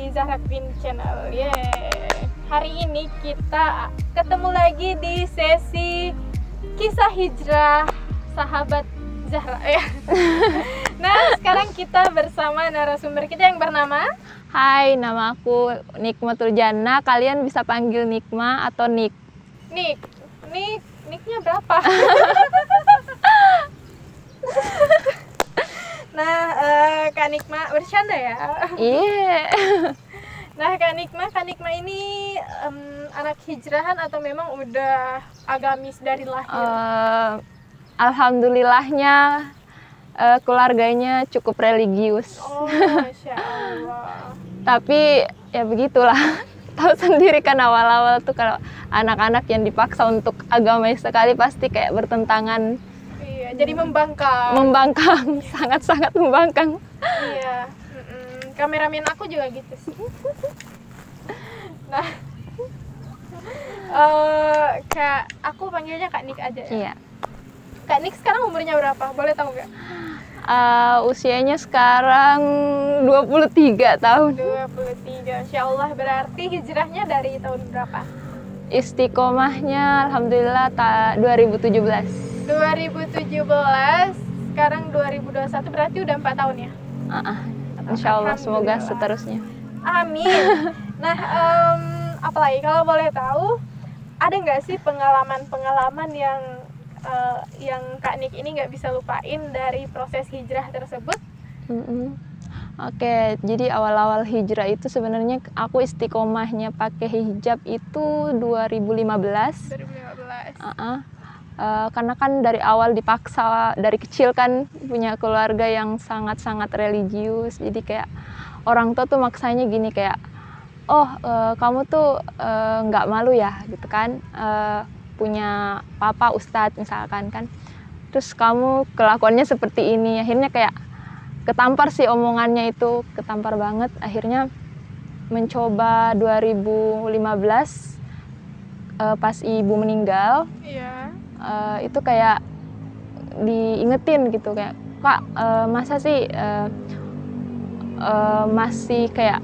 di Zahra Queen Channel. Hari ini kita ketemu lagi di sesi kisah hijrah sahabat Zahra ya. Nah, sekarang kita bersama narasumber kita yang bernama. Hai, nama aku Nikmatul Jannah. Kalian bisa panggil Nikma atau Nik. Niknya berapa? Nah, Kak Nikma bercanda ya? Iya. Nah, Kak Nikma ini anak hijrahan atau memang udah agamis dari lahir? Alhamdulillahnya keluarganya cukup religius. Oh, Masya Allah. Tapi ya begitulah. Tahu sendiri kan awal-awal tuh kalau anak-anak yang dipaksa untuk agamais sekali pasti kayak bertentangan. Iya, jadi membangkang. Membangkang, sangat-sangat membangkang. Iya. Kameramen aku juga gitu sih. Nah, Kak, aku panggilnya Kak Nik aja ya. Iya. Kak Nik sekarang umurnya berapa? Boleh tahu nggak? Usianya sekarang 23 tahun. 23. Insya Allah, berarti hijrahnya dari tahun berapa? Istiqomahnya alhamdulillah 2017. 2017, sekarang 2021, berarti udah 4 tahun ya? Insya Allah, semoga seterusnya. Amin. Nah, apalagi kalau boleh tahu, ada nggak sih pengalaman-pengalaman yang Kak Nik ini nggak bisa lupain dari proses hijrah tersebut? Oke, jadi awal-awal hijrah itu sebenarnya aku istiqomahnya pakai hijab itu 2015. 2015. Karena kan dari awal dipaksa, dari kecil kan punya keluarga yang sangat-sangat religius. Jadi kayak orang tua tuh maksanya gini kayak, kamu tuh nggak malu ya gitu kan, punya papa ustadz misalkan kan. Terus kamu kelakuannya seperti ini, akhirnya kayak ketampar sih omongannya itu, ketampar banget. Akhirnya mencoba 2015 pas ibu meninggal. Iya. Itu kayak diingetin gitu kayak, Kak, masa sih masih kayak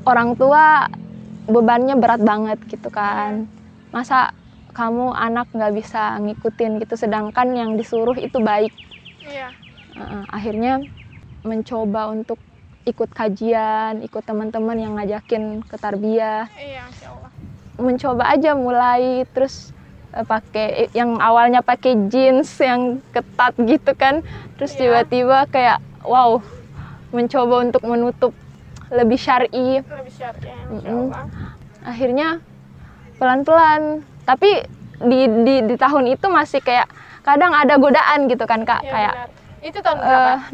orang tua bebannya berat banget gitu kan, masa kamu anak nggak bisa ngikutin gitu sedangkan yang disuruh itu baik. Iya. Akhirnya mencoba untuk ikut kajian, ikut teman-teman yang ngajakin ke tarbiyah. Iya, Insya Allah. Mencoba aja mulai, terus pakai yang awalnya pakai jeans yang ketat gitu kan, terus tiba-tiba kayak wow, mencoba untuk menutup lebih syar'i. Insya Allah. Akhirnya pelan-pelan, tapi di tahun itu masih kayak kadang ada godaan gitu kan Kak, Ya, kayak benar. Itu tahun berapa?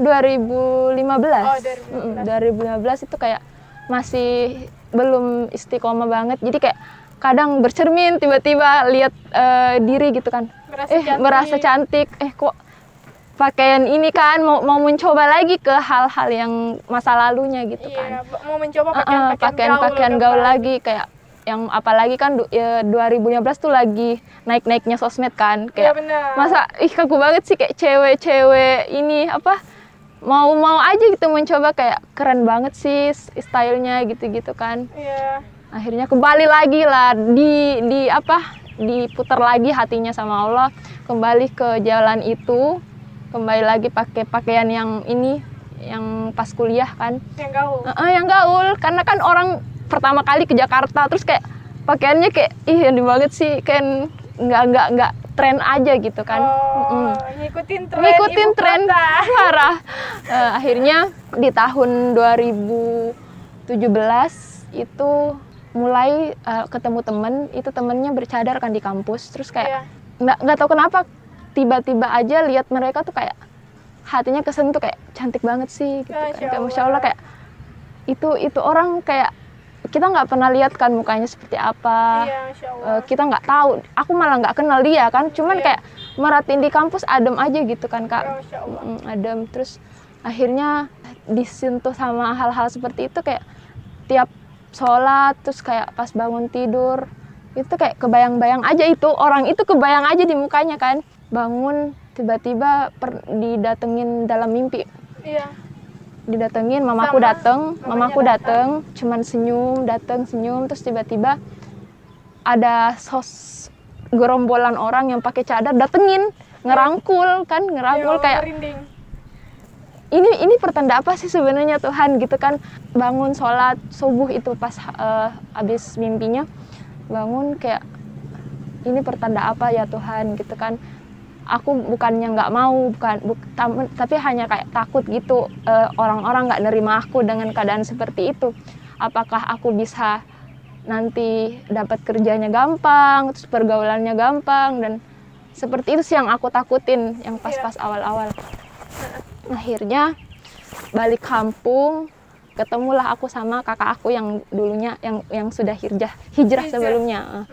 2015. Oh, 2015 itu kayak masih belum istiqomah banget, jadi kayak kadang bercermin tiba-tiba lihat diri gitu kan, merasa cantik, kok pakaian ini kan mau mencoba lagi ke hal-hal yang masa lalunya gitu kan. Mau mencoba pakaian gaul lagi, kayak yang apalagi kan 2015 tuh lagi naik-naiknya sosmed kan, kayak masa kaku banget sih kayak cewek-cewek ini mau aja gitu mencoba, kayak keren banget sih stylenya gitu-gitu kan. Akhirnya kembali lagi lah diputar lagi hatinya sama Allah, kembali ke jalan itu, kembali lagi pakai pakaian yang ini, yang pas kuliah kan, yang gaul. Yang gaul, karena kan orang pertama kali ke Jakarta, terus kayak pakaiannya kayak yang banget sih, kayak nggak tren aja gitu kan. Ngikutin tren parah. Akhirnya di tahun 2017 itu mulai ketemu temen, itu temennya bercadar kan di kampus, terus kayak nggak tahu kenapa tiba-tiba aja lihat mereka tuh kayak hatinya kesentuh, kayak cantik banget sih gitu kan. Kayak Masya Allah, kayak itu orang kayak kita nggak pernah lihat kan mukanya seperti apa. Kita nggak tahu, aku malah nggak kenal dia kan, cuman kayak merhatiin di kampus adem aja gitu kan Kak. Adem. Terus akhirnya disentuh sama hal-hal seperti itu, kayak tiap sholat, terus kayak pas bangun tidur itu kayak kebayang-bayang aja, itu orang itu kebayang aja di mukanya kan. Bangun tiba-tiba didatengin dalam mimpi. didatengin, mamaku Sama dateng, mamanya mamaku dateng, cuman senyum, dateng senyum, terus tiba-tiba ada gerombolan orang yang pakai cadar datengin, ngerangkul kan, ngerangkul Ayo, kayak merinding. ini pertanda apa sih sebenarnya Tuhan gitu kan. Bangun sholat subuh itu pas habis mimpinya bangun kayak ini pertanda apa ya Tuhan gitu kan. Aku bukannya nggak mau, tapi hanya kayak takut gitu, orang-orang nggak nerima aku dengan keadaan seperti itu. Apakah aku bisa nanti dapat kerjanya gampang, terus pergaulannya gampang, dan seperti itu sih yang aku takutin yang pas-pas awal-awal. Akhirnya balik kampung, ketemulah aku sama kakak aku yang dulunya yang sudah hijrah sebelumnya.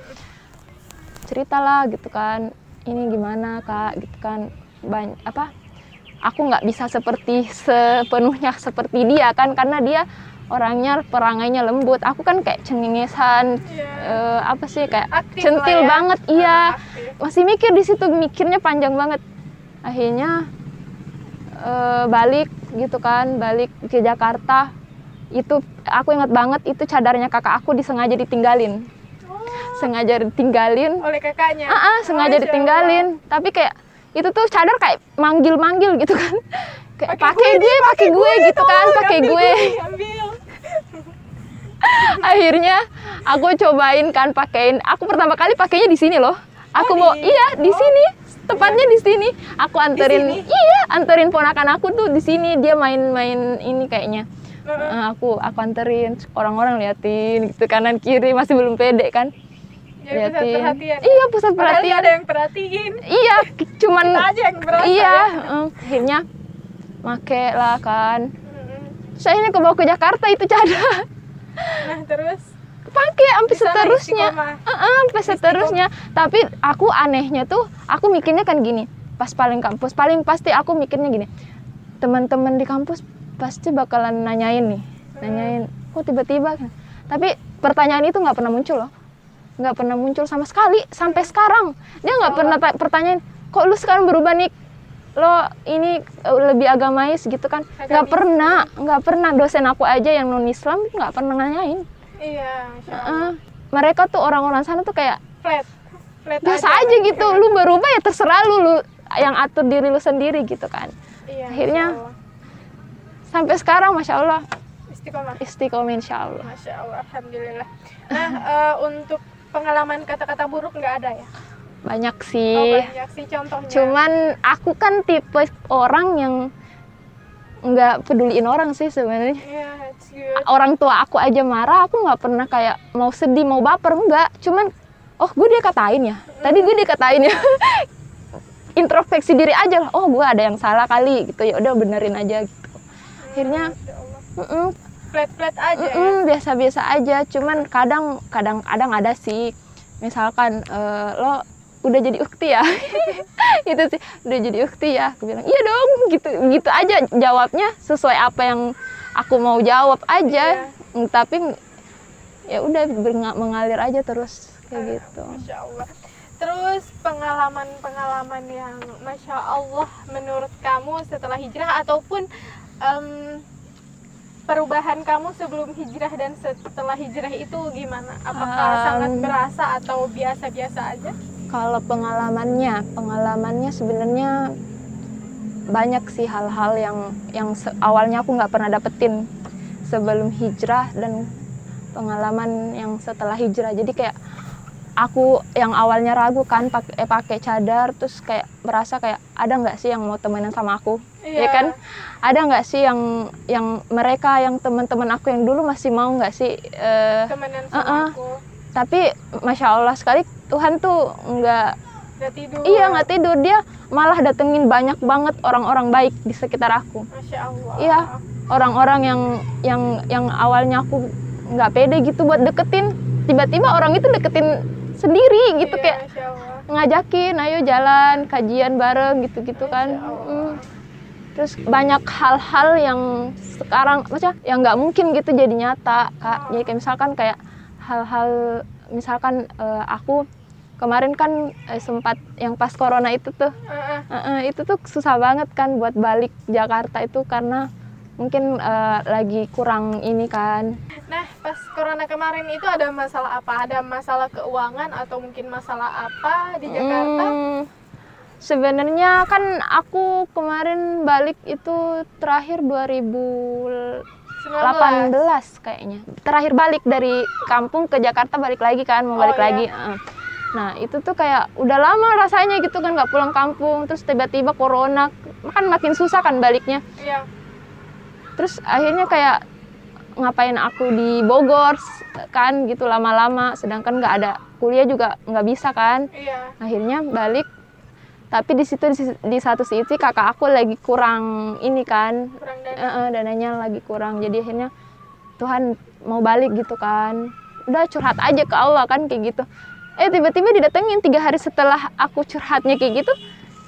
Ceritalah gitu kan, ini gimana kak gitu kan, aku nggak bisa sepenuhnya seperti dia kan, karena dia orangnya perangainya lembut, aku kan kayak cengengesan, kayak Aktif centil lah ya. banget, iya, Aktif. masih mikir di situ, mikirnya panjang banget. Akhirnya balik gitu kan, balik ke Jakarta. Itu aku ingat banget, itu cadarnya kakak aku disengaja ditinggalin. Sengaja ditinggalin. Oleh kakaknya. Sengaja ditinggalin. Tapi kayak itu tuh cadar kayak manggil-manggil gitu kan. Kayak pakai gue gitu kan, pakai gue. Ambil. Akhirnya aku cobain kan pakein. Aku pertama kali pakainya di sini loh. Aku mau di sini. Tepatnya di sini. Aku anterin. Iya, anterin ponakan aku tuh di sini. Dia main-main ini kayaknya. Aku anterin, orang-orang liatin gitu kanan kiri, masih belum pede kan. Jadi pusat perhatian. Iya, pusat Padahal perhatian. ada yang perhatiin. Iya, cuman Kita aja yang berasa. iya, Ya. akhirnya make lah kan. Saya ini kebawa ke Jakarta itu cadar. Nah, terus Pakai sampai di sana seterusnya. istiqomah. Sampai seterusnya. Tapi aku anehnya tuh, aku mikirnya kan gini, pas paling pasti aku mikirnya gini. Teman-teman di kampus pasti bakalan nanyain, kok tiba-tiba kan. Tapi pertanyaan itu nggak pernah muncul loh. Nggak pernah muncul sama sekali sampai sekarang. Dia nggak pernah pertanyaan, kok lu sekarang berubah nih, lo ini lebih agamais gitu kan. Nggak pernah. Dosen aku aja yang non Islam nggak pernah nanyain. Iya, Masya Allah. Mereka tuh orang-orang sana tuh kayak Flat biasa aja gitu. Lu berubah ya terserah lu yang atur diri lu sendiri gitu kan. Iya, Akhirnya Masya Allah. sampai sekarang Masya Allah Istiqomah. Insya Allah. Masya Allah, Alhamdulillah. Nah, untuk pengalaman kata-kata buruk nggak ada ya? Banyak sih. Banyak sih contohnya. Cuman aku kan tipe orang yang nggak peduliin orang sih sebenarnya. Iya, that's good. Orang tua aku aja marah, aku nggak pernah kayak mau sedih, mau baper, enggak. Cuman, gue dikatain ya. Tadi gue dikatain ya. Introspeksi diri aja lah. Gue ada yang salah kali gitu, ya udah benerin aja gitu. Akhirnya, flat aja ya. Biasa-biasa aja. Cuman kadang ada sih. Misalkan lo udah jadi ukti ya. Itu sih, udah jadi ukti ya. Aku bilang iya dong, gitu aja jawabnya, sesuai apa yang aku mau jawab aja. Tapi ya udah mengalir aja terus kayak gitu. Masya Allah. Terus pengalaman yang Masya Allah menurut kamu setelah hijrah, ataupun perubahan kamu sebelum hijrah dan setelah hijrah itu gimana? Apakah sangat berasa atau biasa-biasa aja? Kalau pengalamannya sebenarnya banyak sih hal-hal yang awalnya aku nggak pernah dapetin sebelum hijrah, dan pengalaman yang setelah hijrah. Jadi kayak aku yang awalnya ragu kan pakai cadar, terus kayak merasa kayak ada nggak sih yang mau temenan sama aku, ya kan? Ada nggak sih yang mereka, yang teman-teman aku yang dulu masih mau nggak sih temenan sama aku? Tapi Masya Allah sekali, Tuhan tuh nggak tidur. Iya, nggak tidur. Dia malah datengin banyak banget orang-orang baik di sekitar aku. Masya Allah. Iya, orang-orang yang awalnya aku nggak pede gitu buat deketin, tiba-tiba orang itu deketin sendiri gitu, kayak ngajakin, ayo jalan, kajian bareng gitu-gitu kan. Terus banyak hal-hal yang sekarang yang nggak mungkin gitu jadi nyata, Kak. Jadi kayak misalkan kayak hal-hal, misalkan aku kemarin kan sempat yang pas corona itu tuh, itu tuh susah banget kan buat balik Jakarta itu, karena mungkin lagi kurang ini kan. Nah, pas corona kemarin itu ada masalah apa? Ada masalah keuangan atau mungkin masalah apa di Jakarta? Sebenarnya kan aku kemarin balik itu terakhir 2018 kayaknya. Terakhir balik dari kampung ke Jakarta, balik lagi kan, mau balik lagi. Nah, itu tuh kayak udah lama rasanya gitu kan nggak pulang kampung, terus tiba-tiba corona, kan makin susah kan baliknya. Iya. Terus akhirnya kayak ngapain aku di Bogor kan gitu lama-lama, sedangkan nggak ada kuliah juga nggak bisa kan. Iya. Akhirnya balik, tapi di situ di satu sisi kakak aku lagi kurang ini kan, Kurang dana. dananya lagi kurang, jadi akhirnya Tuhan mau balik gitu kan, udah curhat aja ke Allah kan kayak gitu. Tiba-tiba didatengin 3 hari setelah aku curhatnya kayak gitu,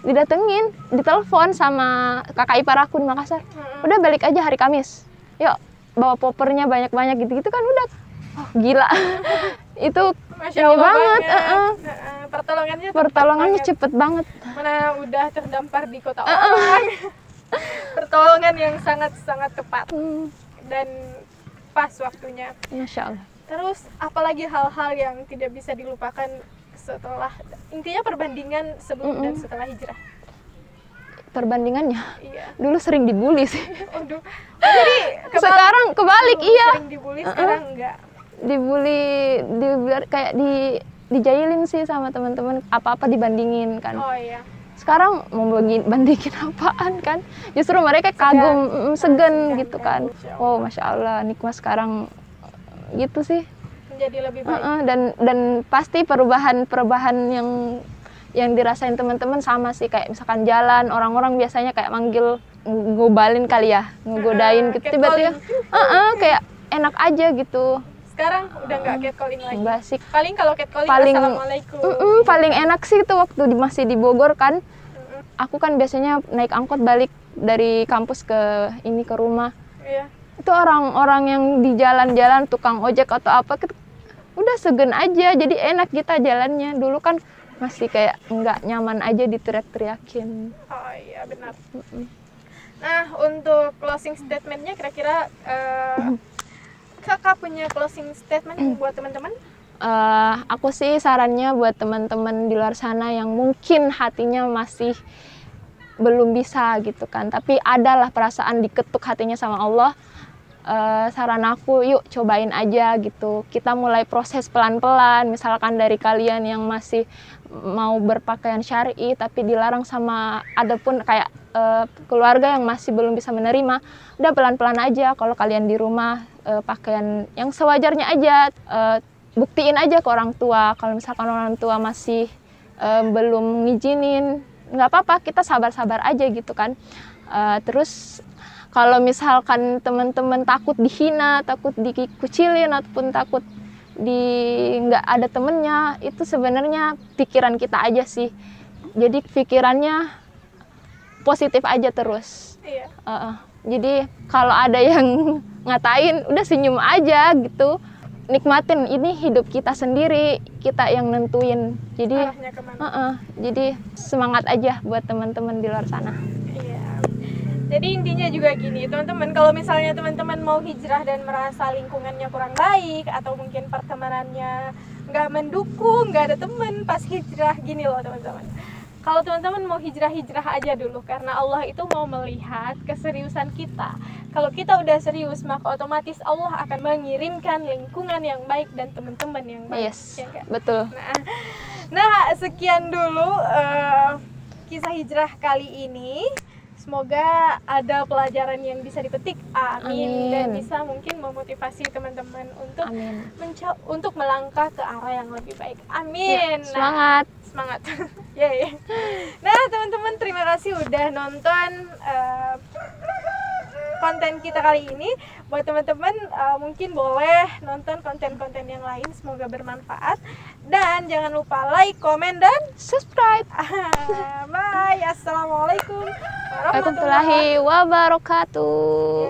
didatengin, ditelepon sama kakak ipar aku di Makassar. Udah balik aja hari Kamis, yuk bawa popernya banyak-banyak gitu-gitu kan. Udah gila. Itu Masya Allah banget. Pertolongannya cepet banget. Mana udah terdampar di kota orang. Pertolongan yang sangat-sangat tepat dan pas waktunya. Masya Allah. Terus apalagi hal-hal yang tidak bisa dilupakan setelah, intinya perbandingan sebelum dan setelah hijrah? Perbandingannya, iya. Dulu sering dibully sih. Aduh. Jadi sekarang kebalik, iya. Sering dibully, sekarang enggak. Dibully kayak dijailin sih sama teman-teman, apa-apa dibandingin kan. Oh iya. Sekarang mau bandingin apaan kan? Justru mereka kagum, segan gitu kan. Oh, Masya Allah, nikmat sekarang gitu sih. Menjadi lebih baik. Dan pasti perubahan yang dirasain teman-teman sama sih, kayak misalkan jalan, orang-orang biasanya kayak manggil, ngobalin kali ya, ngegodain gitu, tiba-tiba kayak enak aja gitu. Sekarang udah nggak catcalling lagi? Enggak sih. Paling kalau catcalling assalamualaikum. Paling enak sih itu waktu masih di Bogor kan. Aku kan biasanya naik angkot balik dari kampus ke rumah. Iya. Itu orang-orang yang di jalan-jalan, tukang ojek atau apa, udah segen aja, jadi enak kita jalannya. Dulu kan masih kayak nggak nyaman aja diteriak-teriakin. Oh iya, benar. Nah, untuk closing statementnya kira-kira kakak punya closing statement buat teman-teman? Aku sih sarannya buat teman-teman di luar sana yang mungkin hatinya masih belum bisa gitu kan, tapi adalah perasaan diketuk hatinya sama Allah. Saran aku, yuk cobain aja gitu. Kita mulai proses pelan-pelan. Misalkan dari kalian yang masih mau berpakaian syar'i tapi dilarang sama, ada pun kayak keluarga yang masih belum bisa menerima, udah pelan-pelan aja. Kalau kalian di rumah pakaian yang sewajarnya aja, buktiin aja ke orang tua. Kalau misalkan orang tua masih belum ngizinin, nggak apa-apa, kita sabar-sabar aja gitu kan. Terus kalau misalkan teman-teman takut dihina, takut dikucilin, ataupun takut nggak ada temennya, itu sebenarnya pikiran kita aja sih. Jadi pikirannya positif aja terus. Iya. Jadi kalau ada yang ngatain, udah senyum aja gitu. Nikmatin, ini hidup kita sendiri, kita yang nentuin. Jadi arahnya kemana? Jadi semangat aja buat teman-teman di luar sana. Iya. Jadi intinya juga gini, teman-teman, kalau misalnya teman-teman mau hijrah dan merasa lingkungannya kurang baik atau mungkin pertemanannya nggak mendukung, nggak ada teman pas hijrah, gini loh teman-teman. Kalau teman-teman mau hijrah aja dulu, karena Allah itu mau melihat keseriusan kita. Kalau kita udah serius, maka otomatis Allah akan mengirimkan lingkungan yang baik dan teman-teman yang baik. Yes, ya kan? betul. Nah, sekian dulu kisah hijrah kali ini. Semoga ada pelajaran yang bisa dipetik, amin. Dan bisa mungkin memotivasi teman-teman untuk melangkah ke arah yang lebih baik, amin. Ya, semangat. Yeah. Nah teman-teman, terima kasih udah nonton konten kita kali ini. Buat teman-teman mungkin boleh nonton konten-konten yang lain, semoga bermanfaat. Dan jangan lupa like, komen, dan subscribe. Bye. Assalamualaikum warahmatullahi wabarakatuh.